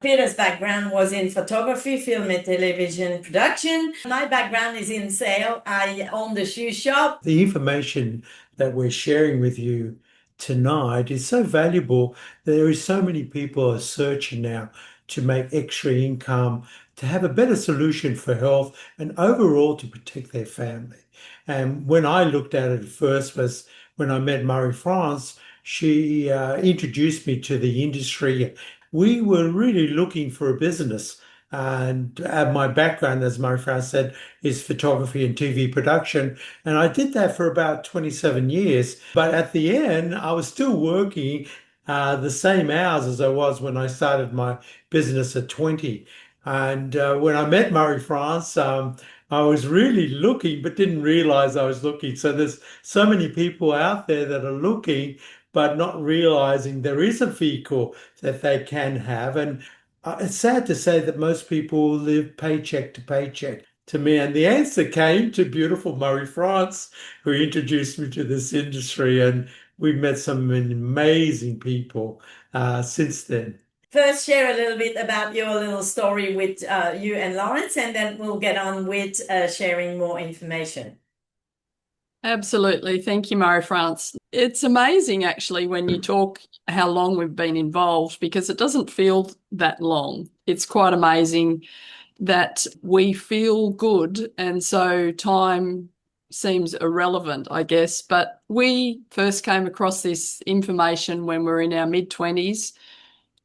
Peter's background was in photography, film and television production. My background is in sale. I own the shoe shop. The information that we're sharing with you tonight is so valuable. There is so many people are searching now to make extra income, to have a better solution for health and overall to protect their family. And when I looked at it first was when I met Marie-France. She introduced me to the industry. We were really looking for a business. And my background, as Marie-France said, is photography and TV production. And I did that for about 27 years. But at the end, I was still working the same hours as I was when I started my business at 20. And when I met Marie-France, I was really looking, but didn't realize I was looking. So there's so many people out there that are looking, but not realizing there is a vehicle that they can have. And it's sad to say that most people live paycheck to paycheck to me. And the answer came to beautiful Murray France, who introduced me to this industry. And we've met some amazing people since then. First, share a little bit about your little story with you and Lawrence, and then we'll get on with sharing more information. Absolutely. Thank you, Marie-France. It's amazing, actually, when you talk how long we've been involved, because it doesn't feel that long. It's quite amazing that we feel good, and so time seems irrelevant, I guess. But we first came across this information when we were in our mid-20s.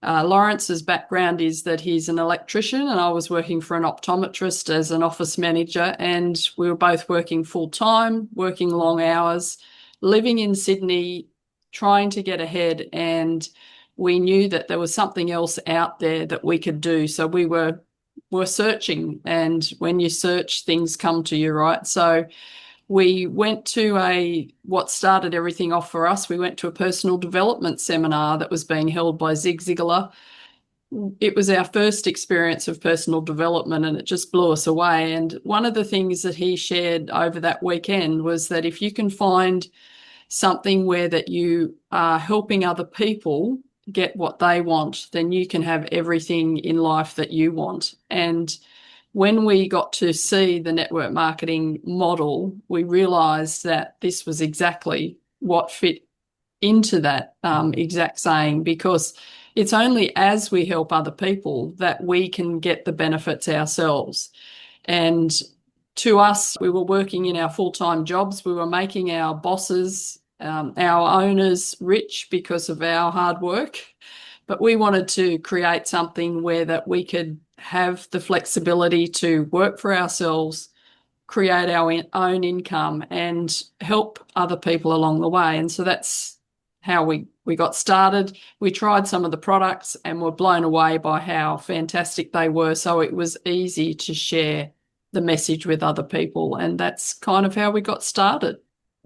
Lawrence's background is that he's an electrician, and I was working for an optometrist as an office manager, and we were both working full-time, working long hours, living in Sydney, trying to get ahead, and we knew that there was something else out there that we could do. So we were searching, and when you search, things come to you, right? So we went to what started everything off for us. We went to a personal development seminar that was being held by Zig Ziglar. It was our first experience of personal development, and it just blew us away. And one of the things that he shared over that weekend was that if you can find something where that you are helping other people get what they want, then you can have everything in life that you want. And when we got to see the network marketing model, we realised that this was exactly what fit into that exact saying, because it's only as we help other people that we can get the benefits ourselves. And to us, we were working in our full-time jobs. We were making our bosses, our owners rich because of our hard work. But we wanted to create something where that we could have the flexibility to work for ourselves, create our own income, and help other people along the way. And so that's how we got started. We tried some of the products and were blown away by how fantastic they were. So it was easy to share the message with other people. And that's kind of how we got started.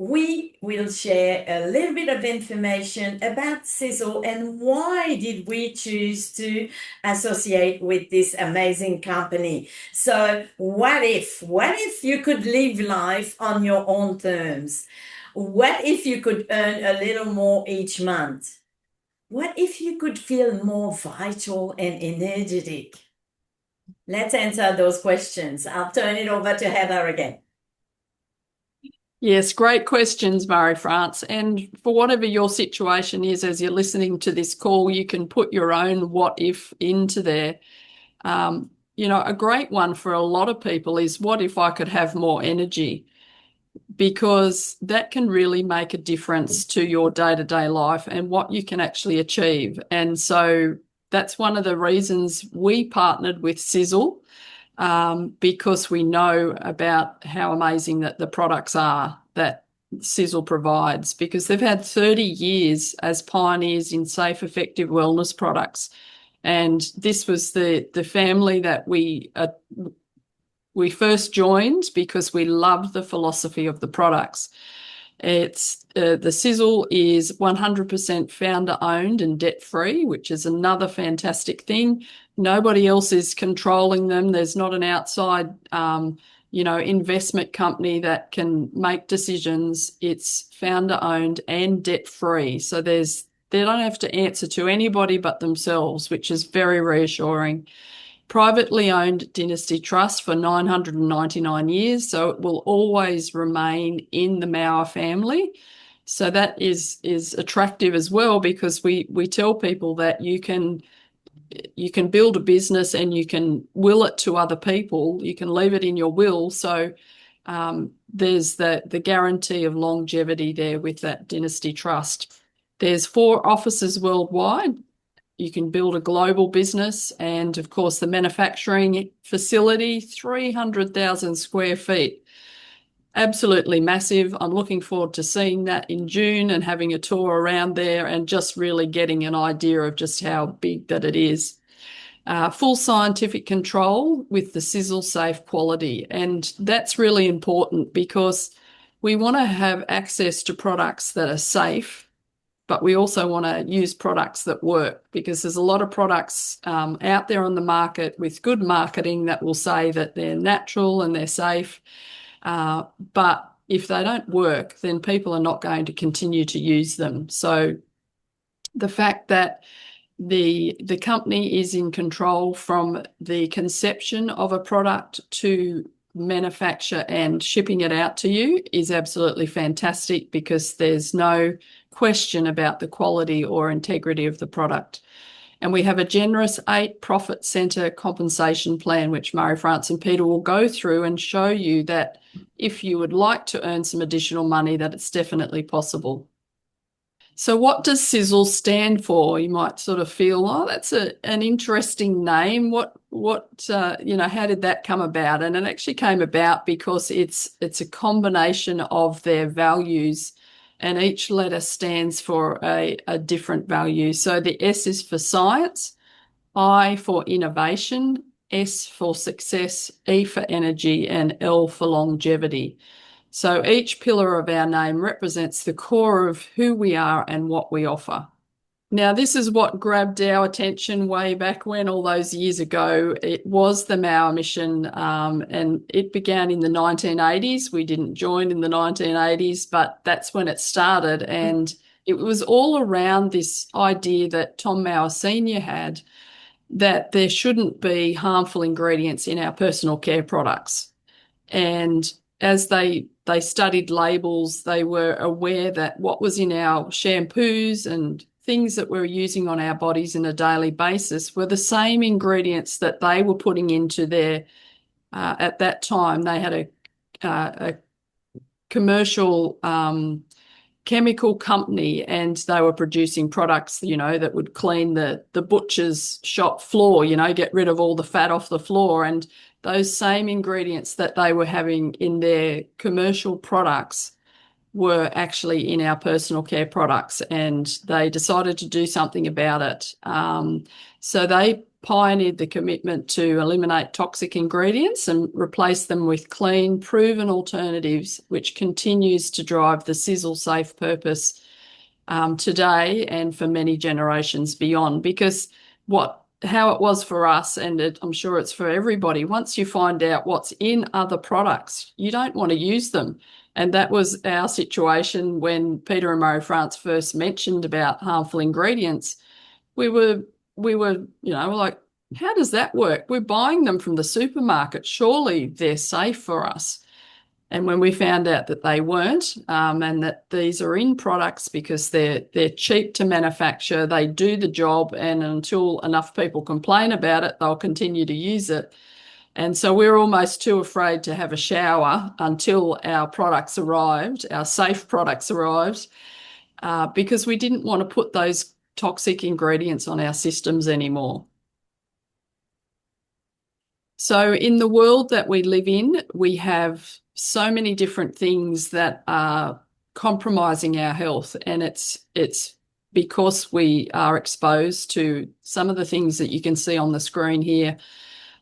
We will share a little bit of information about Sisel and why did we choose to associate with this amazing company. So what if you could live life on your own terms? What if you could earn a little more each month? What if you could feel more vital and energetic? Let's answer those questions. I'll turn it over to Heather again. Yes, great questions, Marie-France. And for whatever your situation is, as you're listening to this call, you can put your own what if into there. A great one for a lot of people is, what if I could have more energy? Because that can really make a difference to your day-to-day life and what you can actually achieve. And so that's one of the reasons we partnered with Sisel. Because we know about how amazing that the products are that Sisel provides, because they've had 30 years as pioneers in safe, effective wellness products. And this was the family that we first joined because we loved the philosophy of the products. It's the Sisel is 100% founder owned and debt free, which is another fantastic thing. Nobody else is controlling them. There's not an outside, investment company that can make decisions. It's founder owned and debt free. So there's They don't have to answer to anybody but themselves, which is very reassuring. Privately owned dynasty trust for 999 years, so it will always remain in the Mauer family. So that is attractive as well, because we tell people that you can build a business and you can will it to other people. You can leave it in your will. So there's the guarantee of longevity there with that dynasty trust. There's 4 offices worldwide. You can build a global business, and of course the manufacturing facility, 300,000 square feet. Absolutely massive. I'm looking forward to seeing that in June and having a tour around there and just really getting an idea of just how big that it is. Full scientific control with the Sisel safe quality. And that's really important because we want to have access to products that are safe, but we also want to use products that work, because there's a lot of products out there on the market with good marketing that will say that they're natural and they're safe. But if they don't work, then people are not going to continue to use them. So the fact that the company is in control from the conception of a product to manufacture and shipping it out to you is absolutely fantastic, because there's no question about the quality or integrity of the product. And we have a generous 8 profit center compensation plan, which Murray, France and Peter will go through and show you that if you would like to earn some additional money, that it's definitely possible. So what does Sisel stand for? You might sort of feel, oh, that's an interesting name. How did that come about? And it actually came about because it's a combination of their values, and each letter stands for a different value. So the S is for science, I for innovation, S for success, E for energy, and L for longevity. So each pillar of our name represents the core of who we are and what we offer. Now, this is what grabbed our attention way back when, all those years ago. It was the Mauer mission, and it began in the 1980s. We didn't join in the 1980s, but that's when it started. And it was all around this idea that Tom Mauer Sr. had, that there shouldn't be harmful ingredients in our personal care products. And as they studied labels, they were aware that what was in our shampoos and things that we're using on our bodies on a daily basis were the same ingredients that they were putting into their, at that time, they had a commercial chemical company, and they were producing products, that would clean the butcher's shop floor, get rid of all the fat off the floor. And those same ingredients that they were having in their commercial products were actually in our personal care products, and they decided to do something about it. So they pioneered the commitment to eliminate toxic ingredients and replace them with clean, proven alternatives, which continues to drive the Sisel safe purpose today and for many generations beyond. Because how it was for us, and I'm sure it's for everybody, once you find out what's in other products, you don't want to use them. And that was our situation when Peter and Murray France first mentioned about harmful ingredients. We were like, how does that work? We're buying them from the supermarket. Surely they're safe for us. And when we found out that they weren't, and that these are in products because they're cheap to manufacture, they do the job, and until enough people complain about it, they'll continue to use it. And so we're almost too afraid to have a shower until our products arrived, our safe products arrived, because we didn't want to put those toxic ingredients on our systems anymore. So in the world that we live in, we have so many different things that are compromising our health, and it's because we are exposed to some of the things that you can see on the screen here.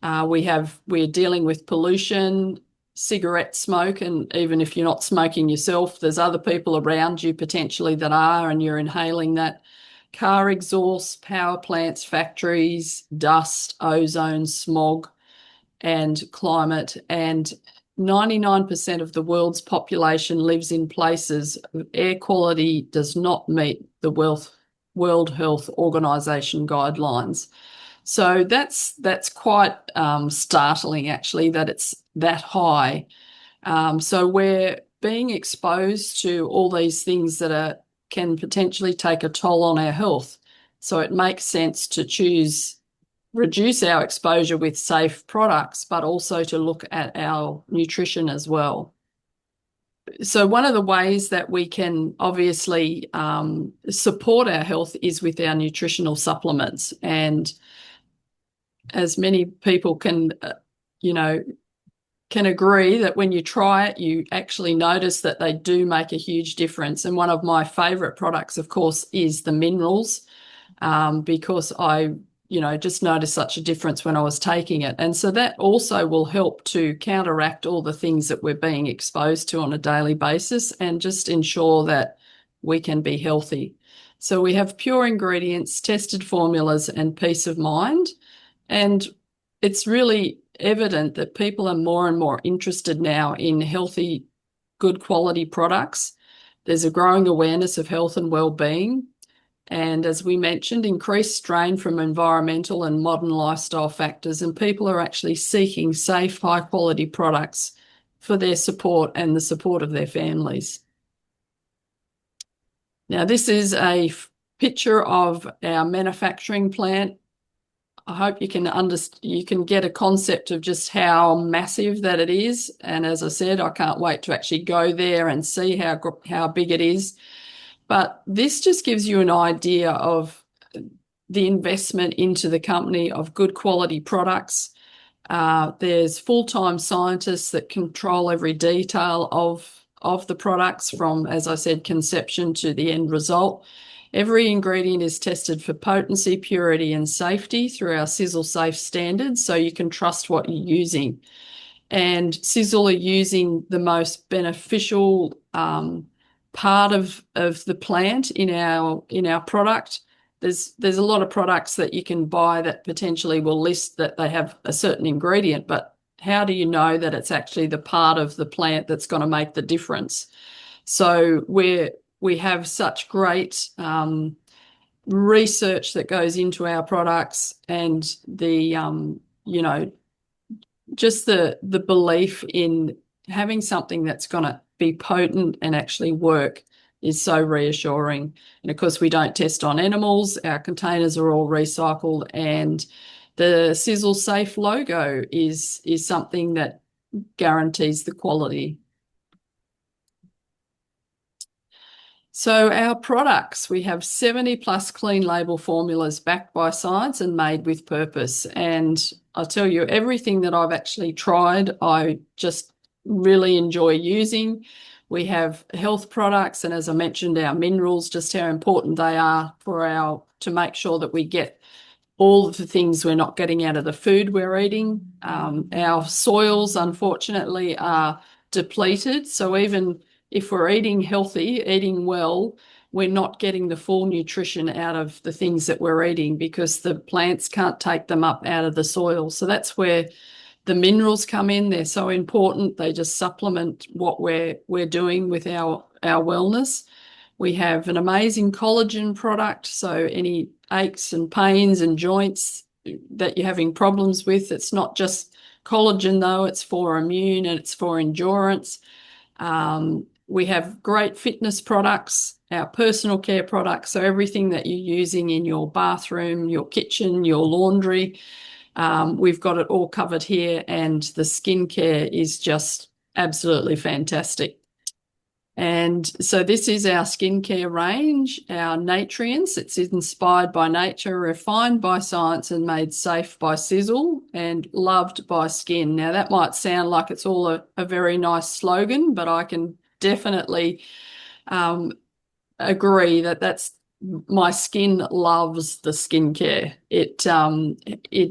We're dealing with pollution, cigarette smoke, and even if you're not smoking yourself, there's other people around you potentially that are, and you're inhaling that. Car exhaust, power plants, factories, dust, ozone, smog, and climate. And 99% of the world's population lives in places where air quality does not meet the World Health Organization guidelines. So that's quite startling, actually, that it's that high. So we're being exposed to all these things that can potentially take a toll on our health. So it makes sense to reduce our exposure with safe products, but also to look at our nutrition as well. So one of the ways that we can obviously support our health is with our nutritional supplements. And as many people can agree that when you try it, you actually notice that they do make a huge difference. And one of my favorite products, of course, is the minerals, because I just noticed such a difference when I was taking it. And so that also will help to counteract all the things that we're being exposed to on a daily basis and just ensure that we can be healthy. So we have pure ingredients, tested formulas, and peace of mind. And it's really evident that people are more and more interested now in healthy, good quality products. There's a growing awareness of health and well-being. And as we mentioned, increased strain from environmental and modern lifestyle factors, and people are actually seeking safe, high-quality products for their support and the support of their families. Now, this is a picture of our manufacturing plant. I hope you can get a concept of just how massive that it is. And as I said, I can't wait to actually go there and see how big it is. But this just gives you an idea of the investment into the company of good quality products. There's full-time scientists that control every detail of the products from, as I said, conception to the end result. Every ingredient is tested for potency, purity, and safety through our Sisel Safe standards, so you can trust what you're using. And Sisel are using the most beneficial part of the plant in our product. There's a lot of products that you can buy that potentially will list that they have a certain ingredient, but how do you know that it's actually the part of the plant that's going to make the difference? So we have such great research that goes into our products, and just the belief in having something that's going to be potent and actually work is so reassuring. And of course, we don't test on animals. Our containers are all recycled, and the Sisel Safe logo is something that guarantees the quality. So our products, we have 70 plus clean label formulas backed by science and made with purpose. And I'll tell you, everything that I've actually tried, I just really enjoy using. We have health products, and as I mentioned, our minerals, just how important they are to make sure that we get all of the things we're not getting out of the food we're eating. Our soils, unfortunately, are depleted. So even if we're eating healthy, eating well, we're not getting the full nutrition out of the things that we're eating because the plants can't take them up out of the soil. So that's where the minerals come in. They're so important. They just supplement what we're doing with our wellness. We have an amazing collagen product. So any aches and pains and joints that you're having problems with, it's not just collagen though, it's for immune and it's for endurance. We have great fitness products, our personal care products, so everything that you're using in your bathroom, your kitchen, your laundry, we've got it all covered here, and the skincare is just absolutely fantastic. And so this is our skincare range, our nutrients. It's inspired by nature, refined by science, and made safe by Sisel and loved by skin. Now, that might sound like it's all a very nice slogan, but I can definitely agree that that's my skin loves the skincare. It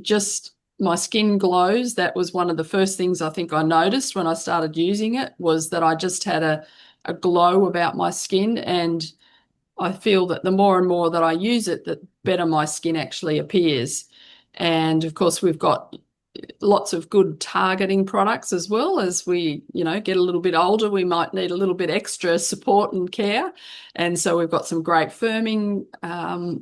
just, my skin glows. That was one of the first things I think I noticed when I started using it, was that I just had a glow about my skin, and I feel that the more and more that I use it, the better my skin actually appears. And of course, we've got lots of good targeting products as well. As we, get a little bit older, we might need a little bit extra support and care. And so we've got some great firming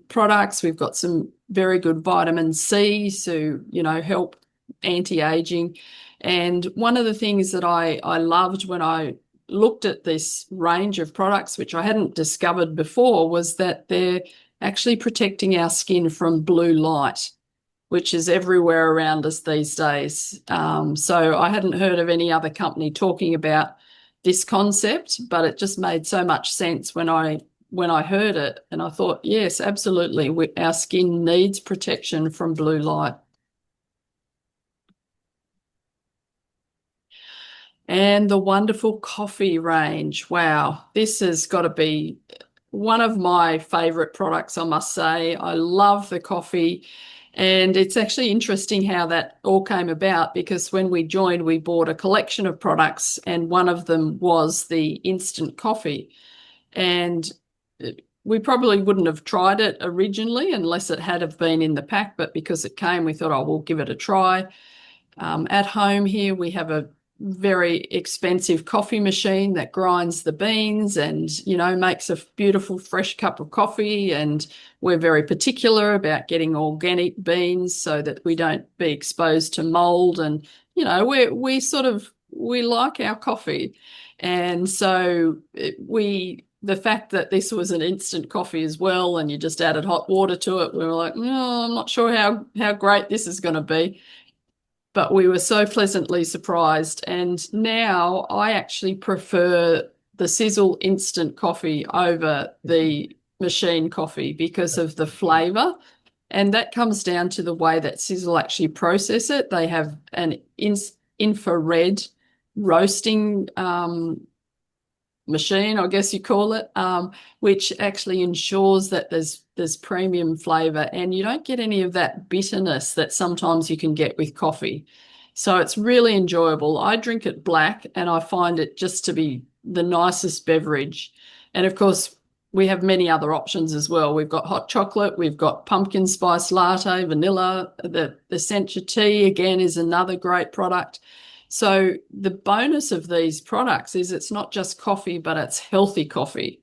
products. We've got some very good vitamin C to, help anti-aging. And one of the things that I loved when I looked at this range of products, which I hadn't discovered before, was that they're actually protecting our skin from blue light, which is everywhere around us these days. So I hadn't heard of any other company talking about this concept, but it just made so much sense when I heard it. And I thought, yes, absolutely, our skin needs protection from blue light. And the wonderful coffee range. Wow, this has got to be one of my favourite products, I must say. I love the coffee. And it's actually interesting how that all came about, because when we joined, we bought a collection of products, and one of them was the instant coffee. And we probably wouldn't have tried it originally unless it had have been in the pack, but because it came, we thought, oh, we'll give it a try. At home here, we have a very expensive coffee machine that grinds the beans and, makes a beautiful fresh cup of coffee. And we're very particular about getting organic beans so that we don't be exposed to mold. And, we like our coffee. And so the fact that this was an instant coffee as well, and you just added hot water to it, we were like, no, I'm not sure how great this is going to be. But we were so pleasantly surprised. And now I actually prefer the Sisel instant coffee over the machine coffee because of the flavour. And that comes down to the way that Sisel actually process it. They have an infrared roasting machine, I guess you call it, which actually ensures that there's premium flavour, and you don't get any of that bitterness that sometimes you can get with coffee. So it's really enjoyable. I drink it black, and I find it just to be the nicest beverage. And of course, we have many other options as well. We've got hot chocolate, we've got pumpkin spice latte, vanilla, the Sencha tea again is another great product. So the bonus of these products is it's not just coffee, but it's healthy coffee.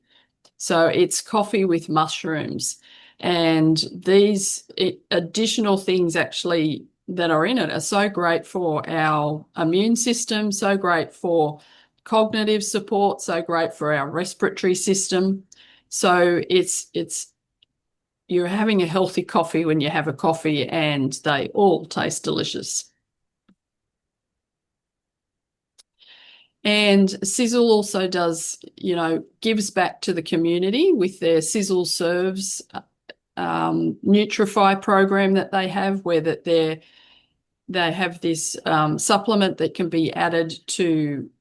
So it's coffee with mushrooms. And these additional things actually that are in it are so great for our immune system, so great for cognitive support, so great for our respiratory system. So you're having a healthy coffee when you have a coffee, and they all taste delicious. And Sisel also does, gives back to the community with their Sisel Serves Nutrify program that they have, where they have this supplement that can be added to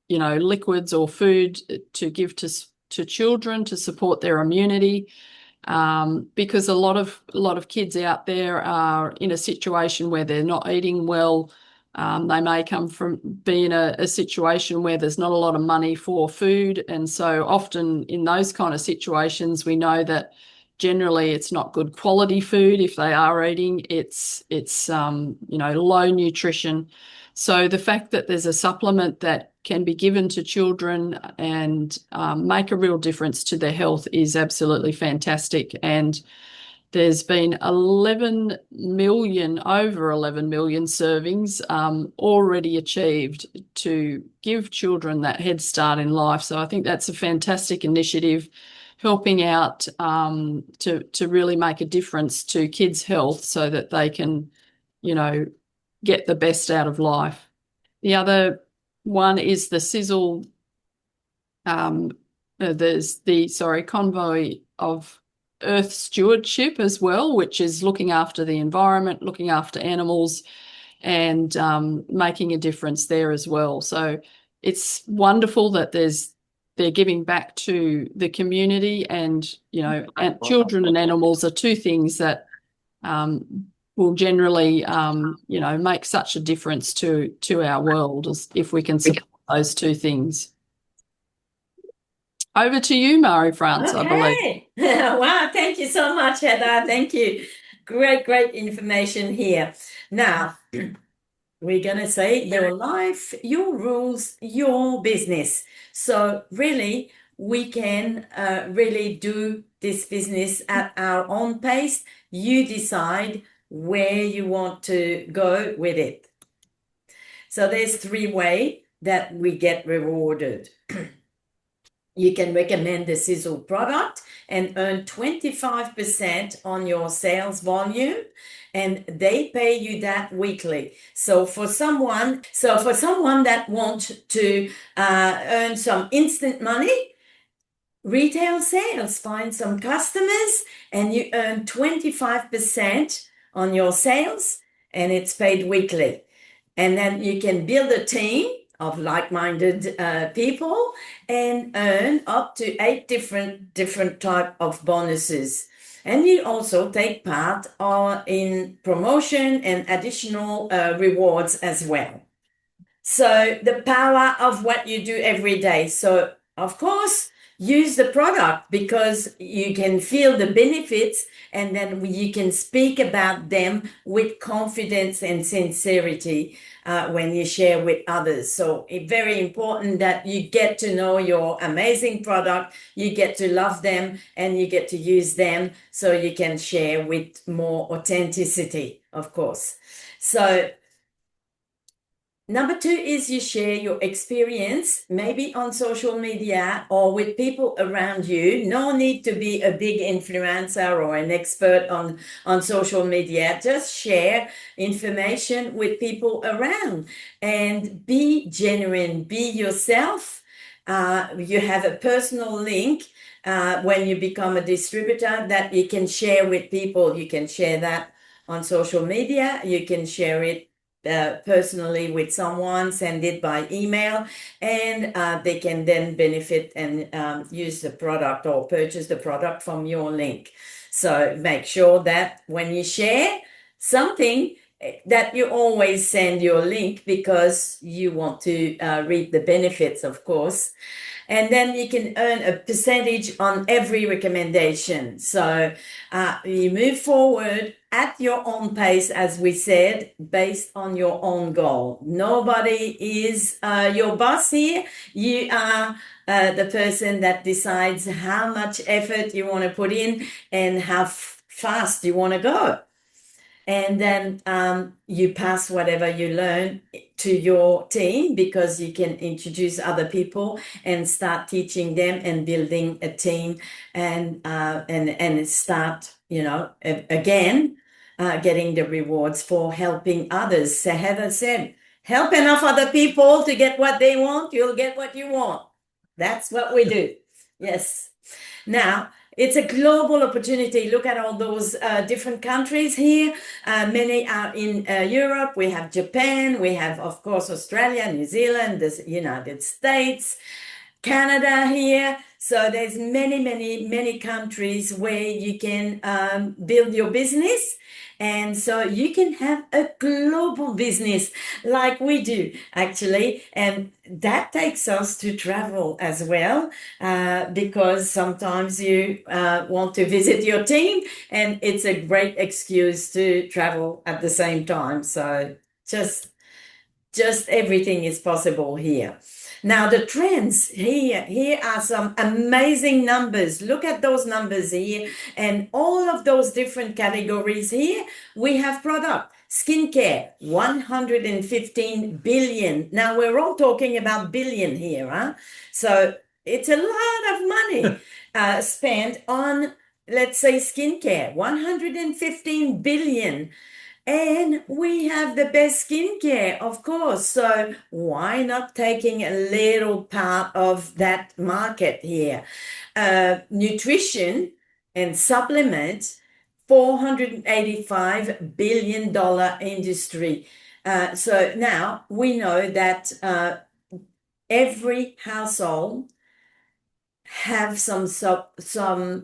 liquids or food to give to children to support their immunity. Because a lot of kids out there are in a situation where they're not eating well. They may come from being a situation where there's not a lot of money for food. And so often in those kind of situations, we know that generally it's not good quality food. If they are eating, it's low nutrition. So the fact that there's a supplement that can be given to children and make a real difference to their health is absolutely fantastic. And there's been over 11 million servings already achieved to give children that head start in life. So I think that's a fantastic initiative, helping out to really make a difference to kids' health so that they can, get the best out of life. The other one is the Sisel, Convoy of Earth Stewardship as well, which is looking after the environment, looking after animals, and making a difference there as well. So it's wonderful that they're giving back to the community, and and children and animals are two things that will generally make such a difference to our world if we can support those two things. Over to you, Marie-France, I believe. Wow, thank you so much, Heather. Thank you. Great information here. Now, we're going to say your life, your rules, your business. So really, we can really do this business at our own pace. You decide where you want to go with it. So there's 3 ways that we get rewarded. You can recommend the Sisel product and earn 25% on your sales volume, and they pay you that weekly. So for someone that wants to earn some instant money, retail sales, find some customers, and you earn 25% on your sales, and it's paid weekly. And then you can build a team of like-minded people and earn up to 8 different type of bonuses. And you also take part in promotion and additional rewards as well. So the power of what you do every day. So of course, use the product because you can feel the benefits, and then you can speak about them with confidence and sincerity when you share with others. So it's very important that you get to know your amazing product, you get to love them, and you get to use them so you can share with more authenticity, of course. So number 2 is you share your experience, maybe on social media or with people around you. No need to be a big influencer or an expert on social media. Just share information with people around and be genuine, be yourself. You have a personal link when you become a distributor that you can share with people. You can share that on social media. You can share it personally with someone, send it by email, and they can then benefit and use the product or purchase the product from your link. So make sure that when you share something that you always send your link because you want to reap the benefits, of course. And then you can earn a percentage on every recommendation. So you move forward at your own pace, as we said, based on your own goal. Nobody is your boss here. You are the person that decides how much effort you want to put in and how fast you want to go. And then you pass whatever you learn to your team, because you can introduce other people and start teaching them and building a team and start, again, getting the rewards for helping others. So Heather said, help enough other people to get what they want, you'll get what you want. That's what we do. Yes. Now, it's a global opportunity. Look at all those different countries here. Many are in Europe. We have Japan. We have, of course, Australia, New Zealand, the United States, Canada here. So there's many countries where you can build your business. And so you can have a global business like we do, actually. And that takes us to travel as well, because sometimes you want to visit your team, and it's a great excuse to travel at the same time. So just everything is possible here. Now the trends here are some amazing numbers. Look at those numbers here, and all of those different categories here. We have product, skincare, 115 billion. Now we're all talking about billion here, huh? So it's a lot of money spent on, let's say, skincare, 115 billion. And we have the best skincare, of course. So why not taking a little part of that market here? Nutrition and supplements, $485 billion industry. So now we know that every household have some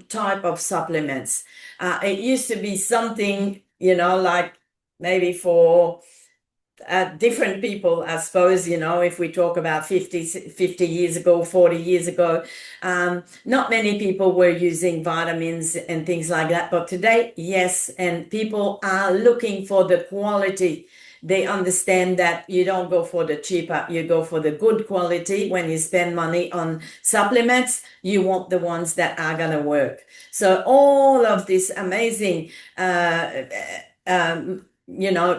type of supplements. It used to be something, like maybe for different people, I suppose, if we talk about 50 years ago, 40 years ago, not many people were using vitamins and things like that. But today, yes, and people are looking for the quality. They understand that you don't go for the cheaper, you go for the good quality. When you spend money on supplements, you want the ones that are going to work. So all of this amazing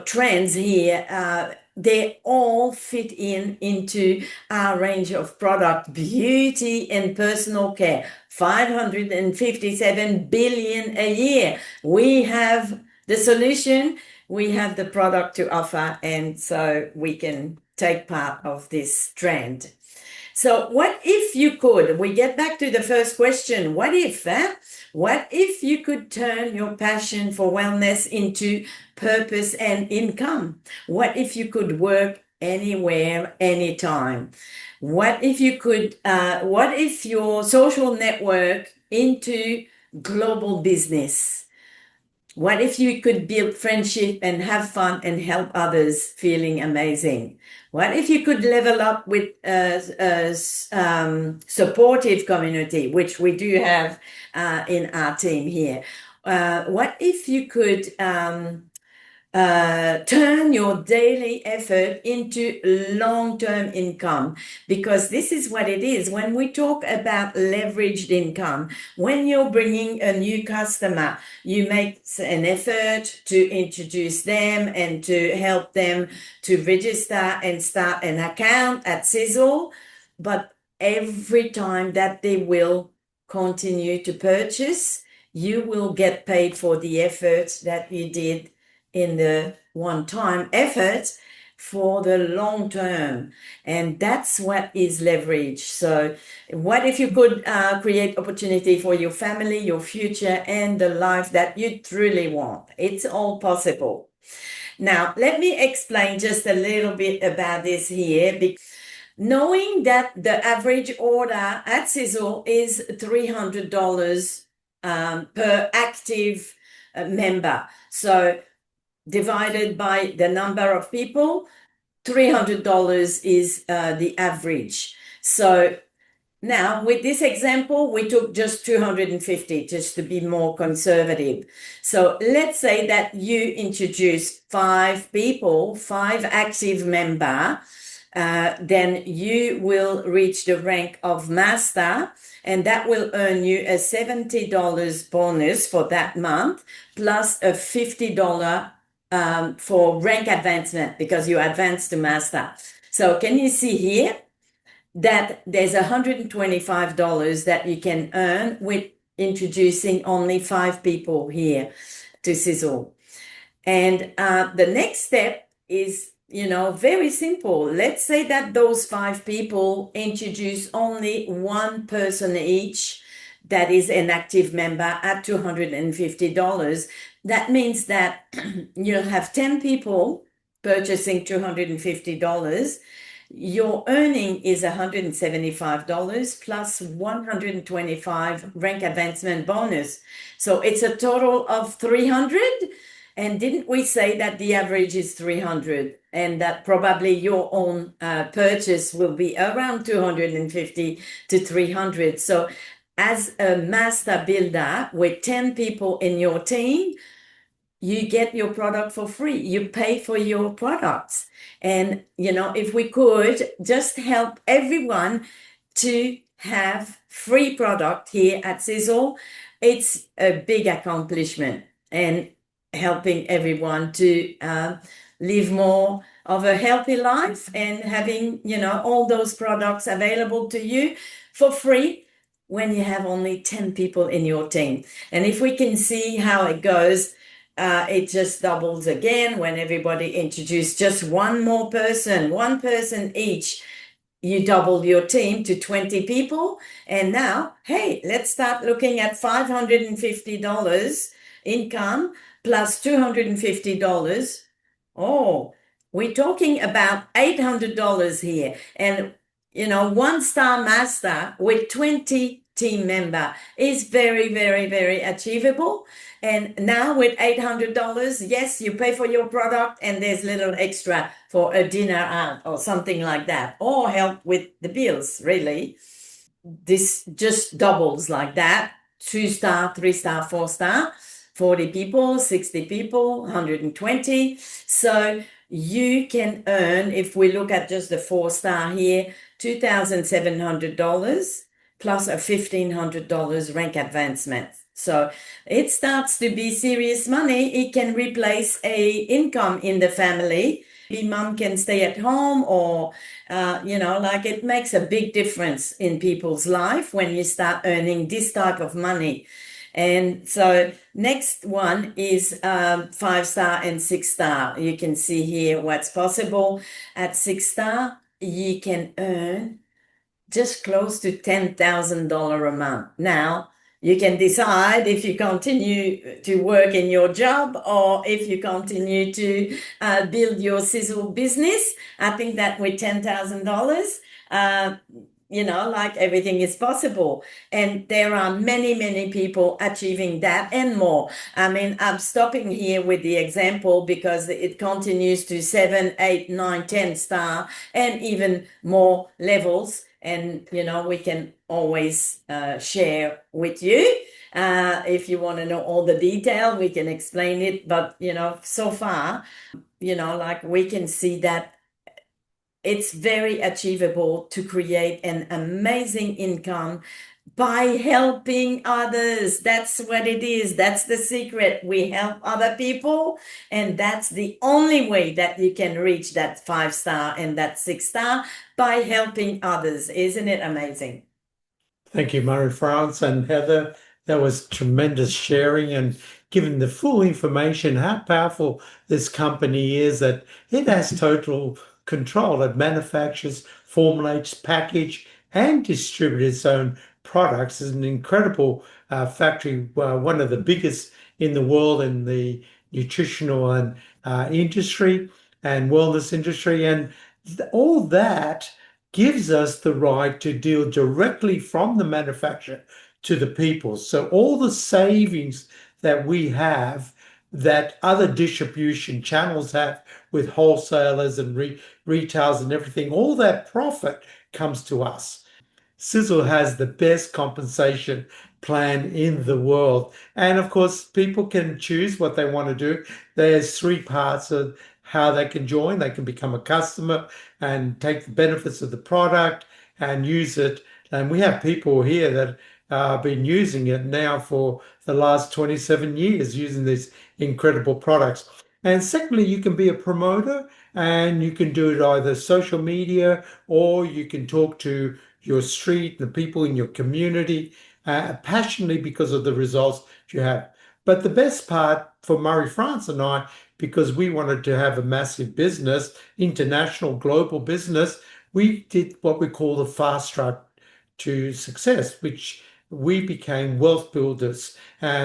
trends here, they all fit into our range of product, beauty and personal care. 557 billion a year. We have the solution, we have the product to offer, and so we can take part of this trend. So what if you could, we get back to the first question, what if you could turn your passion for wellness into purpose and income? What if you could work anywhere, anytime? What if your social network into global business? What if you could build friendship and have fun and help others feeling amazing? What if you could level up with a supportive community, which we do have in our team here? What if you could turn your daily effort into long-term income? Because this is what it is. When we talk about leveraged income, when you're bringing a new customer, you make an effort to introduce them and to help them to register and start an account at Sisel. But every time that they will continue to purchase, you will get paid for the effort that you did in the one-time effort for the long term. And that's what is leverage. So what if you could create opportunity for your family, your future, and the life that you truly want? It's all possible. Now, let me explain just a little bit about this here. Knowing that the average order at Sisel is $300 per active member. So divided by the number of people, $300 is the average. So now with this example, we took just 250 just to be more conservative. So let's say that you introduce 5 people, 5 active members, then you will reach the rank of master, and that will earn you a $70 bonus for that month, plus a $50 for rank advancement because you advance to master. So can you see here that there's $125 that you can earn with introducing only 5 people here to Sisel. And the next step is, very simple. Let's say that those 5 people introduce only 1 person each that is an active member at $250. That means that you'll have 10 people purchasing $250. Your earning is $175 plus $125 rank advancement bonus. So it's a total of $300. And didn't we say that the average is $300 and that probably your own purchase will be around $250 to $300? So as a master builder with 10 people in your team, you get your product for free. You pay for your products. And, if we could just help everyone to have free product here at Sisel, it's a big accomplishment and helping everyone to live more of a healthy life and having, all those products available to you for free when you have only 10 people in your team. And if we can see how it goes, it just doubles again when everybody introduces just one person each. You double your team to 20 people. And now, hey, let's start looking at $550 income plus $250. Oh, we're talking about $800 here. And, 1-star master with 20 team member is very, very, very achievable. And now with $800, yes, you pay for your product and there's little extra for a dinner out or something like that, or help with the bills, really. This just doubles like that. 2-star, 3-star, 4-star, 40 people, 60 people, 120. So you can earn, if we look at just the 4-star here, $2,700 plus a $1,500 rank advancement. So it starts to be serious money. It can replace a income in the family. Maybe mom can stay at home, or like it makes a big difference in people's life when you start earning this type of money. And so next one is 5-star and 6-star. You can see here what's possible. At 6-star, you can earn just close to $10,000 a month. Now, you can decide if you continue to work in your job or if you continue to build your Sisel business. I think that with $10,000, like everything is possible. And there are many, many people achieving that and more. I mean, I'm stopping here with the example because it continues to 7, 8, 9, 10-star and even more levels. And, we can always share with you. If you want to know all the detail, we can explain it. But, so far, we can see that it's very achievable to create an amazing income by helping others. That's what it is. That's the secret. We help other people, and that's the only way that you can reach that 5-star and that 6-star, by helping others. Isn't it amazing? Thank you, Marie-France and Heather. That was tremendous sharing and giving the full information how powerful this company is, that it has total control. It manufactures, formulates, package, and distributes its own products. It's an incredible factory, one of the biggest in the world in the nutritional and industry and wellness industry. And all that gives us the right to deal directly from the manufacturer to the people. So all the savings that we have, that other distribution channels have with wholesalers and retailers and everything, all that profit comes to us. Sisel has the best compensation plan in the world. And of course, people can choose what they want to do. There's 3 parts of how they can join. They can become a customer and take the benefits of the product and use it. And we have people here that have been using it now for the last 27 years, using these incredible products. And secondly, you can be a promoter, and you can do it either social media, or you can talk to your street, the people in your community, passionately because of the results you have. But the best part for Marie-France and I, because we wanted to have a massive business, international, global business, we did what we call the fast track to success, which we became wealth builders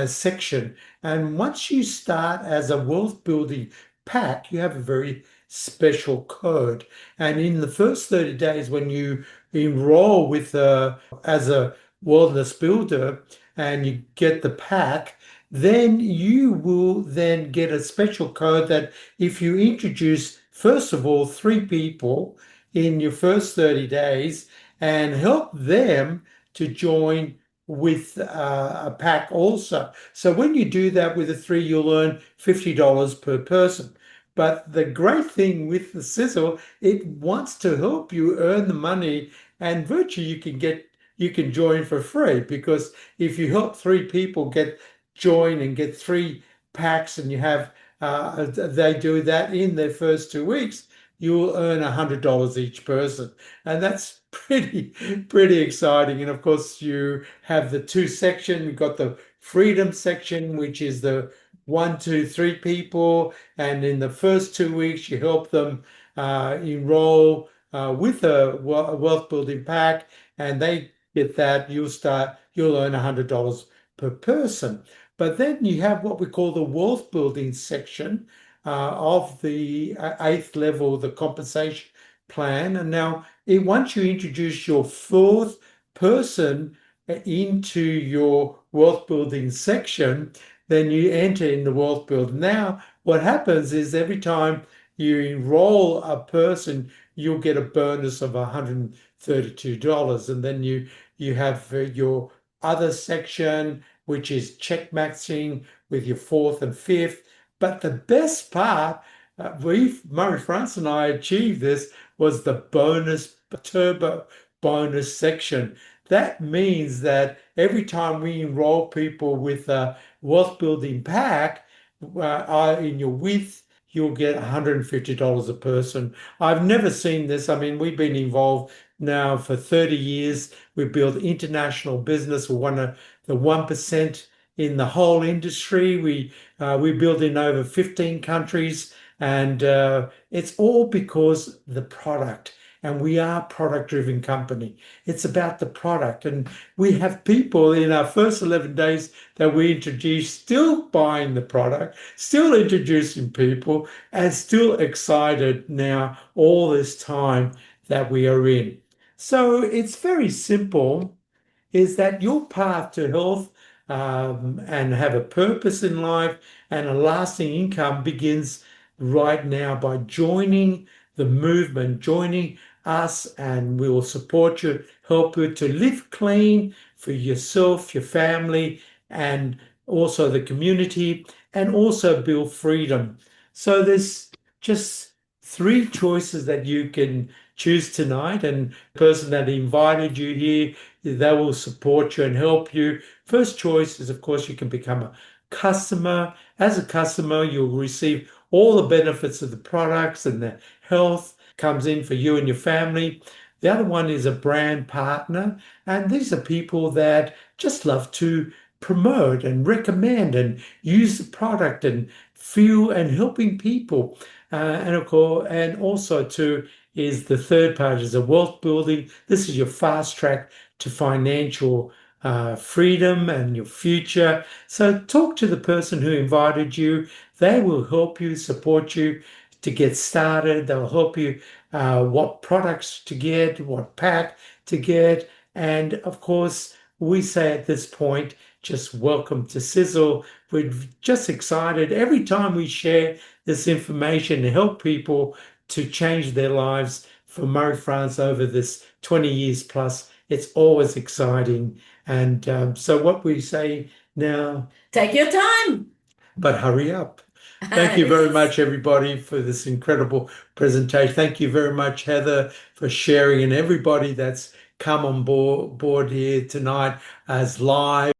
section. And once you start as a wealth building pack, you have a very special code. And in the first 30 days, when you enroll with as a wellness builder and you get the pack, then you will then get a special code that if you introduce, first of all, 3 people in your first 30 days and help them to join with a pack also. So when you do that with the 3, you'll earn $50 per person. But the great thing with the Sisel, it wants to help you earn the money, and virtually you can join for free, because if you help 3 people join and get 3 packs, and you have they do that in their first 2 weeks, you'll earn $100 each person, and that's pretty exciting. And of course, you have the 2 section. We've got the freedom section, which is the 1, 2, 3 people, and in the first 2 weeks, you help them enroll with a wealth building pack, and they get that. You'll earn $100 per person. But then you have what we call the wealth building section of the 8th level, the compensation plan. And now, once you introduce your 4th person, into your wealth building section, then you enter in the wealth build. Now, what happens is every time you enroll a person, you'll get a bonus of $132. And then you have your other section, which is check matching with your fourth and fifth. But the best part, Murray France and I achieved this, was the bonus, turbo bonus section. That means that every time we enroll people with a wealth building pack, in your width, you'll get $150 a person. I've never seen this. I mean, we've been involved now for 30 years. We built international business. We're one of the 1% in the whole industry. We build in over 15 countries, and it's all because the product. And we are a product-driven company. It's about the product. And we have people in our first 11 days that we introduced still buying the product, still introducing people, and still excited now all this time that we are in. So it's very simple, is that your path to health and have a purpose in life and a lasting income begins right now by joining the movement, joining us, and we will support you, help you to live clean for yourself, your family, and also the community, and also build freedom. So there's just 3 choices that you can choose tonight, and the person that invited you here, they will support you and help you. First choice is, of course, you can become a customer. As a customer, you'll receive all the benefits of the products, and the health comes in for you and your family. The other one is a brand partner, and these are people that just love to promote and recommend and use the product and feel and helping people. And of course, and also too is the third part is a wealth building. This is your fast track to financial freedom and your future. So talk to the person who invited you. They will help you, support you to get started. They'll help you what products to get, what pack to get. And of course, we say at this point, just welcome to Sisel. We're just excited every time we share this information to help people to change their lives for Murray France over this 20 years plus. It's always exciting. And so what we say now, Take your time. but hurry up. Thank you very much, everybody, for this incredible presentation. Thank you very much, Heather, for sharing, and everybody that's come on board here tonight as live.